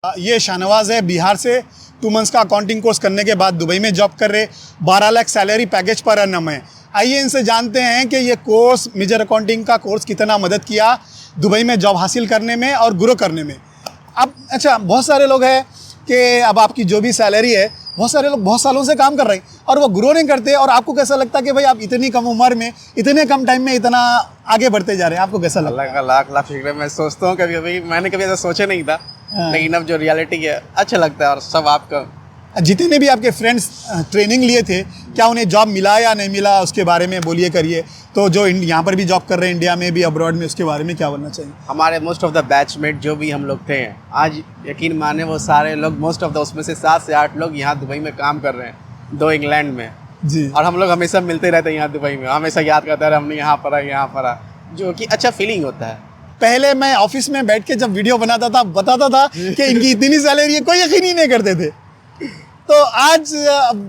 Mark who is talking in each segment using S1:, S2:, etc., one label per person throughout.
S1: ये शाहनवाज है, बिहार से 2 मंथ्स का अकाउंटिंग कोर्स करने के बाद दुबई में जॉब कर रहे, 12 लाख सैलरी पैकेज पर annum है। आइए इनसे जानते हैं कि ये कोर्स मेजर अकाउंटिंग का कोर्स कितना मदद किया दुबई में जॉब हासिल करने में और ग्रो करने में। अब अच्छा, बहुत सारे लोग हैं कि अब आपकी जो भी सैलरी है, बहुत सारे लोग बहुत सालों से काम कर रहे हैं और वो ग्रो नहीं करते, और आपको कैसा लगता है कि भाई आप इतनी कम उम्र में, इतने कम टाइम में इतना आगे बढ़ते जा रहे हैं, आपको कैसा लगता है?
S2: अल्लाह का लाख लाख शुक्र है। मैं सोचता हूँ कभी कभी, मैंने कभी ऐसा सोचा नहीं था, लेकिन अब जो रियलिटी है अच्छा लगता है। और सब आपका
S1: जितने भी आपके फ्रेंड्स ट्रेनिंग लिए थे, क्या उन्हें जॉब मिला या नहीं मिला, उसके बारे में बोलिए करिए। तो जो यहाँ पर भी जॉब कर रहे हैं, इंडिया में भी, अब्रॉड में, उसके बारे में क्या बोलना चाहिए?
S2: हमारे मोस्ट ऑफ द बैचमेट जो भी हम लोग थे, आज यकीन माने वो सारे लोग, मोस्ट ऑफ द उसमें से 7 से 8 लोग यहाँ दुबई में काम कर रहे हैं, 2 इंग्लैंड में
S1: जी।
S2: और हम लोग हमेशा मिलते रहते हैं यहाँ दुबई में, हमेशा याद करते हैं हमने यहाँ पढ़ा, जो कि अच्छा फीलिंग होता है।
S1: पहले मैं ऑफिस में बैठ के जब वीडियो बनाता था, बताता था कि इनकी इतनी सैलरी है, कोई यकीन ही नहीं करते थे। तो आज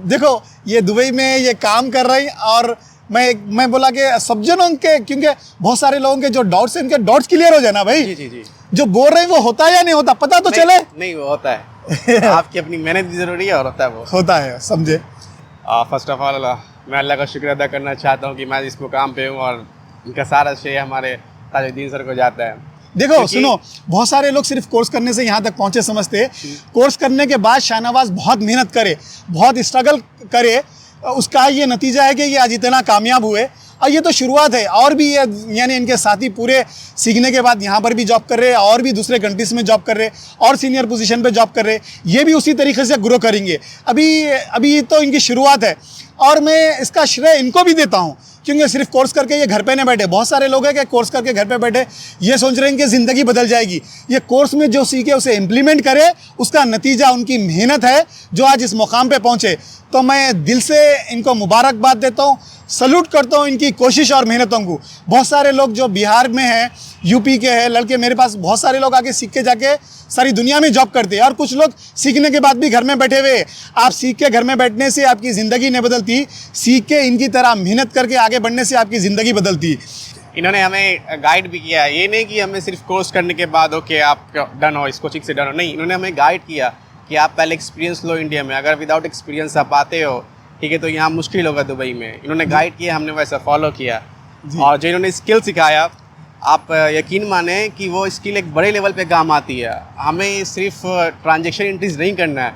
S1: देखो ये दुबई में ये काम कर रही, और मैं बोला कि सब जनों के, क्योंकि बहुत सारे लोगों के जो डाउट्स हैं, इनके डाउट्स क्लियर हो जाए ना भाई।
S2: जी।
S1: जो बोल रहे हैं वो होता है या नहीं होता, पता तो चले।
S2: नहीं वो होता है आपकी अपनी मेहनत भी जरूरी है, और होता है वो
S1: होता है, समझे।
S2: फर्स्ट ऑफ ऑल मैं अल्लाह का शुक्र अदा करना चाहता हूँ कि मैं इस मुकाम पे हूँ, और इनका सारा श्रेय हमारे ताजुद्दीन सर को जाता है।
S1: देखो सुनो, बहुत सारे लोग सिर्फ कोर्स करने से यहाँ तक पहुँचे समझते। कोर्स करने के बाद शाहनवाज बहुत मेहनत करे, बहुत स्ट्रगल करे, उसका ये नतीजा है कि ये आज इतना कामयाब हुए। और ये तो शुरुआत है, और भी ये यानी इनके साथी पूरे सीखने के बाद यहाँ पर भी जॉब कर रहे हैं, और भी दूसरे कंट्रीज़ में जॉब कर रहे हैं, और सीनियर पोजीशन पे जॉब कर रहे हैं। ये भी उसी तरीके से ग्रो करेंगे। अभी तो इनकी शुरुआत है, और मैं इसका श्रेय इनको भी देता हूँ, क्योंकि सिर्फ कोर्स करके ये घर पे नहीं बैठे। बहुत सारे लोग हैं कि कोर्स करके घर पे बैठे, ये सोच रहे हैं कि ज़िंदगी बदल जाएगी। ये कोर्स में जो सीखे उसे इम्प्लीमेंट करे, उसका नतीजा उनकी मेहनत है जो आज इस मुकाम पे पहुँचे। तो मैं दिल से इनको मुबारकबाद देता हूँ, सल्यूट करता हूँ इनकी कोशिश और मेहनतों को। बहुत सारे लोग जो बिहार में हैं, यूपी के हैं लड़के, मेरे पास बहुत सारे लोग आके सीख के जाके सारी दुनिया में जॉब करते हैं, और कुछ लोग सीखने के बाद भी घर में बैठे हुए। आप सीख के घर में बैठने से आपकी ज़िंदगी नहीं बदलती, सीख के इनकी तरह मेहनत करके आगे बढ़ने से आपकी ज़िंदगी बदलती।
S2: इन्होंने हमें गाइड भी किया, ये नहीं कि हमें सिर्फ कोर्स करने के बाद ओके आप डन हो, इस कोचिंग से डन हो, नहीं, इन्होंने हमें गाइड किया कि आप पहले एक्सपीरियंस लो इंडिया में। अगर विदाउट एक्सपीरियंस आप आते हो, ठीक है, तो यहाँ मुश्किल होगा दुबई में। इन्होंने गाइड किया, हमने वैसा फॉलो किया, और जो इन्होंने स्किल सिखाया, आप यकीन माने कि वो स्किल एक बड़े लेवल पे काम आती है। हमें सिर्फ ट्रांजैक्शन एंट्रीज नहीं करना है,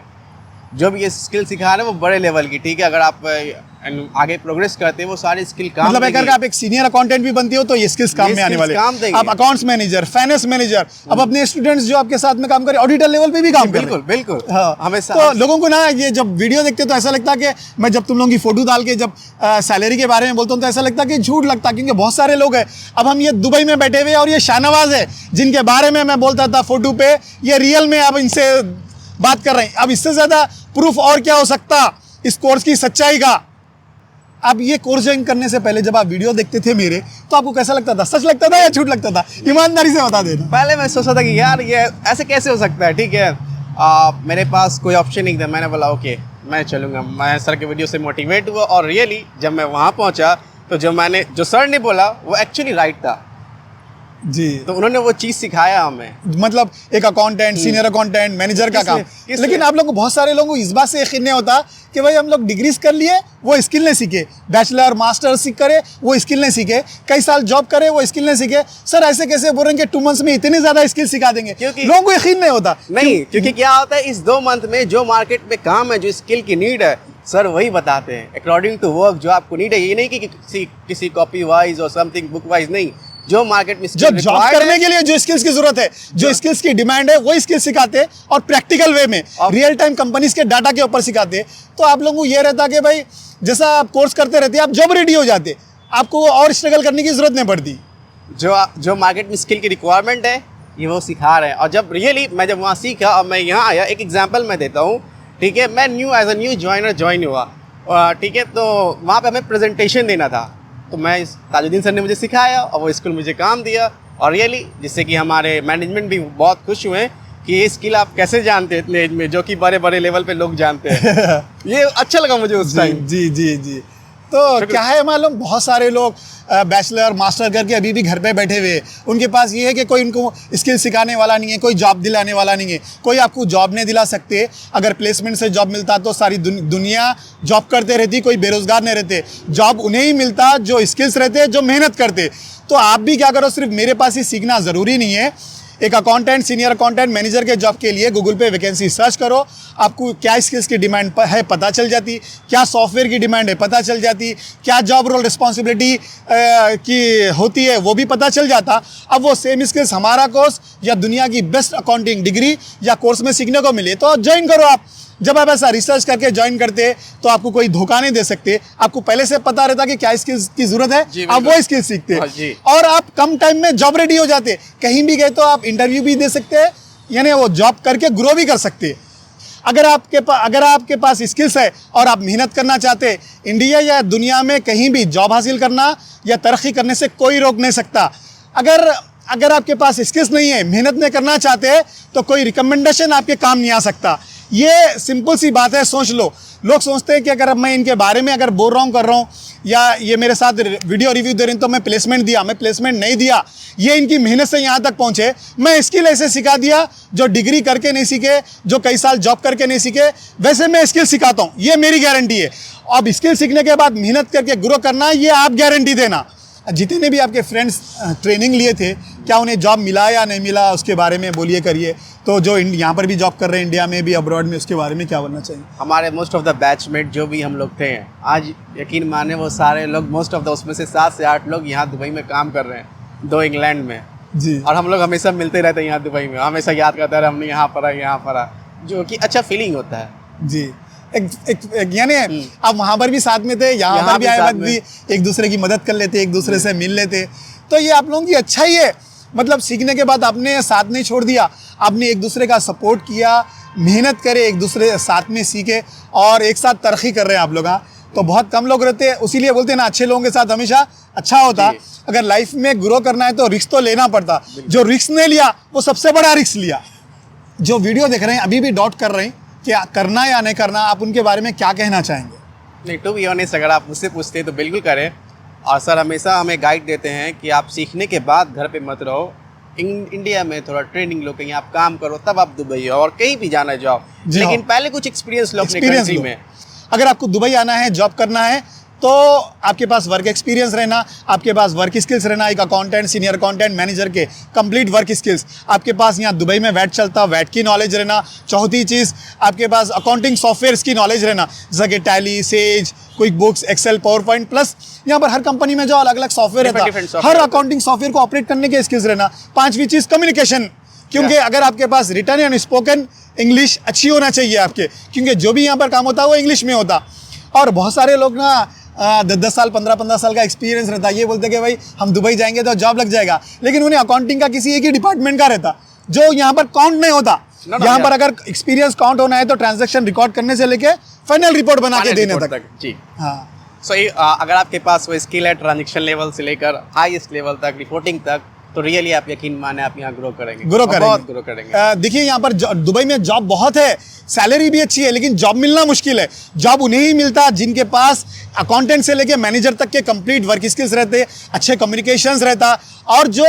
S2: जो भी ये स्किल सिखा रहे हैं वो बड़े लेवल की, ठीक है। अगर आप आगे प्रोग्रेस करते हैं वो सारे स्किल काम,
S1: मतलब अगर आप एक सीनियर अकाउंटेंट भी बनती हो तो ये स्किल्स काम में आने वाले। आप अकाउंट्स मैनेजर, फाइनेंस मैनेजर, अब अपने स्टूडेंट्स जो आपके साथ में काम करें, ऑडिटर लेवल पे भी काम करें।
S2: बिल्कुल।
S1: हाँ।
S2: हमें
S1: तो लोगों को ना, ये जब वीडियो देखते हो तो ऐसा लगता है कि मैं जब तुम लोगों की फोटो डाल के जब सैलरी के बारे में बोलता हूँ तो ऐसा लगता है कि झूठ लगता है, क्योंकि बहुत सारे लोग हैं। अब हम ये दुबई में बैठे हुए, और ये शाहनवाज है जिनके बारे में मैं बोलता था फोटो पे, ये रियल में अब इनसे बात कर रहे हैं। अब इससे ज़्यादा प्रूफ और क्या हो सकता इस कोर्स की सच्चाई का। अब ये कोर्स ज्वाइन करने से पहले जब आप वीडियो देखते थे मेरे, तो आपको कैसा लगता था? सच लगता था या झूठ लगता था? ईमानदारी से बता देना।
S2: पहले मैं सोचता था कि यार ये ऐसे कैसे हो सकता है, ठीक है। मेरे पास कोई ऑप्शन नहीं था, मैंने बोला ओके मैं चलूँगा। मैं सर के वीडियो से मोटिवेट हुआ, और रियली जब मैं वहाँ पहुँचा तो जो सर ने बोला वो एक्चुअली राइट था
S1: जी।
S2: तो उन्होंने वो चीज़ सिखाया हमें,
S1: मतलब एक अकाउंटेंट, सीनियर अकाउंटेंट, मैनेजर का काम। लेकिन आप लोगों को, बहुत सारे लोगों को इस बात से यकीन नहीं होता कि भाई हम लोग डिग्रीज कर लिए, वो स्किल नहीं सीखे, बैचलर मास्टर सीख करे, वो स्किल नहीं सीखे, कई साल जॉब करे, वो स्किल नहीं सीखे। सर ऐसे कैसे बोल रहे हैं कि 2 मंथ्स में इतनी ज़्यादा स्किल सिखा देंगे?
S2: क्योंकि
S1: लोगों को यकीन नहीं होता।
S2: नहीं, क्योंकि क्या होता है, इस 2 मंथ में जो मार्केट में काम है, जो स्किल की नीड है, सर वही बताते हैं अकॉर्डिंग टू वर्क जो आपको नीड है। ये नहीं कि किसी कॉपी वाइज और समथिंग बुक वाइज, नहीं, जो मार्केट में
S1: जो जॉब करने के लिए जो स्किल्स की जरूरत है, जो स्किल्स की डिमांड है, वो स्किल्स सिखाते हैं, और प्रैक्टिकल वे में रियल टाइम कंपनीज के डाटा के ऊपर सिखाते हैं। तो आप लोगों को ये रहता कि भाई जैसा आप कोर्स करते रहते आप जॉब रेडी हो जाते, आपको और स्ट्रगल करने की जरूरत नहीं पड़ती।
S2: जो मार्केट में स्किल की रिक्वायरमेंट है ये वो सिखा रहे हैं। और जब रियली मैं जब वहाँ सीखा और मैं यहाँ आया, एक एग्जाम्पल मैं देता हूँ, ठीक है। मैं as a new joiner join हुआ, ठीक है। तो वहाँ पे हमें प्रेजेंटेशन देना था, तो मैं ताजुद्दीन सर ने मुझे सिखाया, और वो स्कूल मुझे काम दिया, और रियली जिससे कि हमारे मैनेजमेंट भी बहुत खुश हुए कि ये स्किल आप कैसे जानते हैं इतने एज में, जो कि बड़े बड़े लेवल पे लोग जानते हैं। ये अच्छा लगा मुझे उस टाइम।
S1: जी। तो क्या है मालूम, बहुत सारे लोग बैचलर मास्टर करके अभी भी घर पे बैठे हुए हैं। उनके पास ये है कि कोई उनको स्किल सिखाने वाला नहीं है, कोई जॉब दिलाने वाला नहीं है, कोई आपको जॉब नहीं दिला सकते। अगर प्लेसमेंट से जॉब मिलता तो सारी दुनिया जॉब करते रहती, कोई बेरोजगार नहीं रहते। जॉब उन्हें ही मिलता जो स्किल्स रहते, जो मेहनत करते। तो आप भी क्या करो, सिर्फ मेरे पास ही सीखना ज़रूरी नहीं है। एक अकाउंटेंट, सीनियर अकाउंटेंट, मैनेजर के जॉब के लिए गूगल पे वैकेंसी सर्च करो, आपको क्या स्किल्स की डिमांड है पता चल जाती, क्या सॉफ्टवेयर की डिमांड है पता चल जाती, क्या जॉब रोल रिस्पॉन्सिबिलिटी की होती है वो भी पता चल जाता। अब वो सेम स्किल्स हमारा कोर्स या दुनिया की बेस्ट अकाउंटिंग डिग्री या कोर्स में सीखने को मिले तो ज्वाइन करो आप। जब आप ऐसा रिसर्च करके ज्वाइन करते तो आपको कोई धोखा नहीं दे सकते। आपको पहले से पता रहता कि क्या स्किल्स की जरूरत है, आप वो स्किल सीखते और आप कम टाइम में जॉब रेडी हो जाते। कहीं भी गए तो आप इंटरव्यू भी दे सकते हैं, यानी वो जॉब करके ग्रो भी कर सकते हैं। अगर आपके पास स्किल्स है और आप मेहनत करना चाहते, इंडिया या दुनिया में कहीं भी जॉब हासिल करना या तरक्की करने से कोई रोक नहीं सकता। अगर आपके पास स्किल्स नहीं है, मेहनत नहीं करना चाहते तो कोई रिकमेंडेशन आपके काम नहीं आ सकता। ये सिंपल सी बात है, सोच लो। लोग सोचते हैं कि अगर अब मैं इनके बारे में अगर बोल रहा हूँ, कर रहा हूँ, या ये मेरे साथ वीडियो रिव्यू दे रहे हैं तो मैं प्लेसमेंट दिया, मैं प्लेसमेंट नहीं दिया। ये इनकी मेहनत से यहाँ तक पहुँचे। मैं स्किल ऐसे सिखा दिया जो डिग्री करके नहीं सीखे, जो कई साल जॉब करके नहीं सीखे, वैसे मैं स्किल सिखाता हूँ। ये मेरी गारंटी है। अब स्किल सीखने के बाद मेहनत करके ग्रो करना, ये आप गारंटी देना। जितने भी आपके फ्रेंड्स ट्रेनिंग लिए थे, क्या उन्हें जॉब मिला या नहीं मिला, उसके बारे में बोलिए करिए। तो जो यहाँ पर भी जॉब कर रहे हैं, इंडिया में भी, अब्रॉड में, उसके बारे में क्या बोलना चाहिए?
S2: हमारे मोस्ट ऑफ द बैचमेट जो भी हम लोग थे, आज यकीन माने वो सारे लोग, मोस्ट ऑफ द उसमें से 7 से 8 लोग यहाँ दुबई में काम कर रहे हैं, 2 इंग्लैंड में
S1: जी।
S2: और हम लोग हमेशा मिलते रहते हैं यहाँ दुबई में, हमेशा याद करते रहे हमने यहाँ पढ़ा, जो कि अच्छा फीलिंग होता है
S1: जी। यानी आप वहाँ पर भी साथ में थे, यहाँ पर भी आए वक्त भी एक दूसरे की मदद कर लेते, एक दूसरे से मिल लेते। तो ये आप लोगों की अच्छा ही है। मतलब सीखने के बाद आपने साथ नहीं छोड़ दिया, आपने एक दूसरे का सपोर्ट किया, मेहनत करे, एक दूसरे साथ में सीखे और एक साथ तरक्की कर रहे हैं आप लोग। हाँ, तो बहुत कम लोग रहते हैं, उसीलिए बोलते हैं ना, अच्छे लोगों के साथ हमेशा अच्छा होता। अगर लाइफ में ग्रो करना है तो रिस्क तो लेना पड़ता। जो रिस्क नहीं लिया वो सबसे बड़ा रिस्क लिया। जो वीडियो देख रहे हैं अभी भी डाउट कर रहे हैं क्या करना या नहीं करना, आप उनके बारे में क्या कहना चाहेंगे?
S2: नहीं, टू बी ऑनेस्ट, अगर आप मुझसे पूछते हैं तो बिल्कुल करें। और सर हमेशा हमें गाइड देते हैं कि आप सीखने के बाद घर पे मत रहो, इंडिया में थोड़ा ट्रेनिंग लो, कहीं आप काम करो, तब आप दुबई हो, और कहीं भी जाना जाओ, लेकिन पहले कुछ एक्सपीरियंस लो अपने कंट्री में।
S1: अगर आपको दुबई आना है, जॉब करना है, तो आपके पास वर्क एक्सपीरियंस रहना, आपके पास वर्क स्किल्स रहना, एक अकाउंटेंट, सीनियर अकाउंटेंट, मैनेजर के कंप्लीट वर्क स्किल्स आपके पास। यहाँ दुबई में वैट चलता, वैट की नॉलेज रहना। चौथी चीज़, आपके पास अकाउंटिंग सॉफ्टवेयर्स की नॉलेज रहना, जैसे कि Tally, Sage, QuickBooks, Excel, PowerPoint. Plus यहाँ पर हर कंपनी में जो अलग अलग सॉफ्टवेयर रहता है, हर अकाउंटिंग सॉफ्टवेयर को ऑपरेट करने के स्किल्स रहना। 5वीं चीज़, कम्युनिकेशन, क्योंकि अगर आपके पास रिटर्न एंड स्पोकन इंग्लिश अच्छी होना चाहिए आपके, क्योंकि जो भी यहाँ पर काम होता है वो इंग्लिश में होता। और बहुत सारे लोग ना 10 साल 15 साल का एक्सपीरियंस रहता है, ये बोलते कि भाई हम दुबई जाएंगे तो जॉब लग जाएगा, लेकिन उन्हें अकाउंटिंग का किसी एक ही डिपार्टमेंट का रहता जो यहाँ पर काउंट नहीं होता। यहाँ पर अगर एक्सपीरियंस काउंट होना है तो ट्रांजैक्शन रिकॉर्ड करने से लेके फाइनल रिपोर्ट बना के देने तक।
S2: जी
S1: हाँ।
S2: सो अगर आपके पास वो स्किल है ट्रांजैक्शन लेवल से लेकर हाईएस्ट लेवल तक, रिपोर्टिंग तक, तो रियली आप यकीन माने आप यहाँ ग्रो करेंगे। बहुत ग्रो करेंगे।
S1: देखिए यहाँ पर दुबई में जॉब बहुत है, सैलरी भी अच्छी है, लेकिन जॉब मिलना मुश्किल है। जॉब उन्हें ही मिलता जिनके पास अकाउंटेंट से लेके मैनेजर तक के कंप्लीट वर्क स्किल्स रहते, अच्छे कम्युनिकेशंस रहता, और जो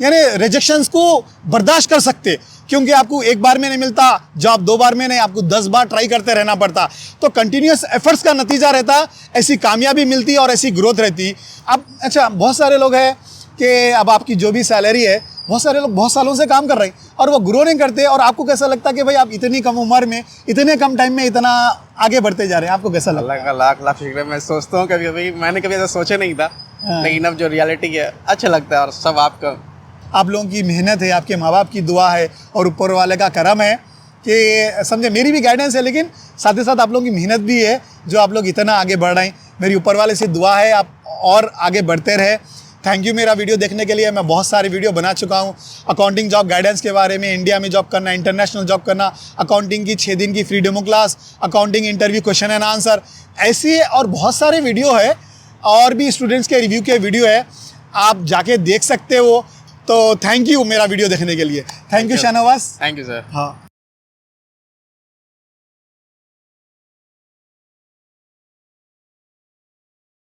S1: यानी रिजेक्शंस को बर्दाश्त कर सकते, क्योंकि आपको एक बार में नहीं मिलता जॉब, 2 बार में नहीं, आपको 10 बार ट्राई करते रहना पड़ता। तो कंटिन्यूस एफर्ट्स का नतीजा रहता, ऐसी कामयाबी मिलती और ऐसी ग्रोथ रहती। अब अच्छा, बहुत सारे लोग हैं कि अब आपकी जो भी सैलरी है, बहुत सारे लोग बहुत सालों से काम कर रहे हैं और वो ग्रो नहीं करते, और आपको कैसा लगता है कि भाई आप इतनी कम उम्र में, इतने कम टाइम में इतना आगे बढ़ते जा रहे हैं, आपको कैसा लगता है?
S2: अल्लाह का लाख लाख शुक्र है। मैं सोचता हूँ कभी मैंने कभी ऐसा सोचा नहीं था, लेकिन अब जो रियलिटी है अच्छा लगता है। और सब
S1: आप लोगों की मेहनत है, आपके माँ बाप की दुआ है और ऊपर वाले का करम है कि समझे, मेरी भी गाइडेंस है, लेकिन साथ ही साथ आप लोगों की मेहनत भी है जो आप लोग इतना आगे बढ़ रहे हैं। मेरी ऊपर वाले से दुआ है आप और आगे बढ़ते रहे। थैंक यू मेरा वीडियो देखने के लिए। मैं बहुत सारे वीडियो बना चुका हूँ अकाउंटिंग जॉब गाइडेंस के बारे में, इंडिया में जॉब करना, इंटरनेशनल जॉब करना, अकाउंटिंग की 6 दिन की free demo class, accounting interview question and answer, ऐसे और बहुत सारे वीडियो है, और भी स्टूडेंट्स के रिव्यू के वीडियो है, आप जाके देख सकते हो। तो थैंक यू मेरा वीडियो देखने के लिए। Thank you Shahnawaz.
S2: Thank you sir.
S1: हाँ।